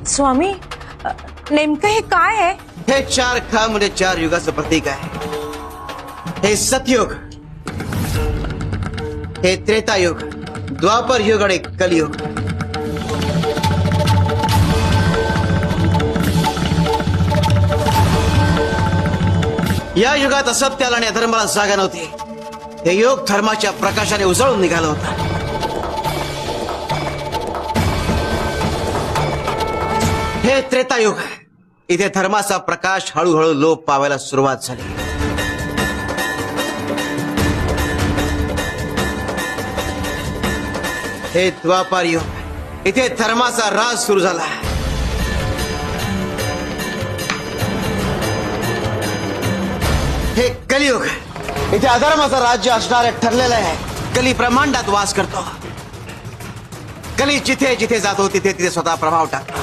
स्वामी नेमकं हे काय आहे? हे 4 खा म्हणजे 4 युगाचं प्रतीक आहे. हे सतयुग, हे त्रेतायुग, द्वापर युग आणि कलियुग. या युगात असत्याला आणि अधर्माला जागा नव्हती. हे युग धर्माच्या प्रकाशाने उजळून निघालं होतं. हे त्रेतायुग, इथे धर्माचा प्रकाश हळूहळू लोप पावायला सुरुवात झाली. हे द्वापार युग, इथे धर्माचा राज सुरू झाला. हे कलियुग, इथे अधर्माचं राज्य असणारे ठरलेलं आहे. कली ब्रह्मांडात वास करतो. कली जिथे जिथे जातो तिथे तिथे स्वतः प्रभाव टाकतो.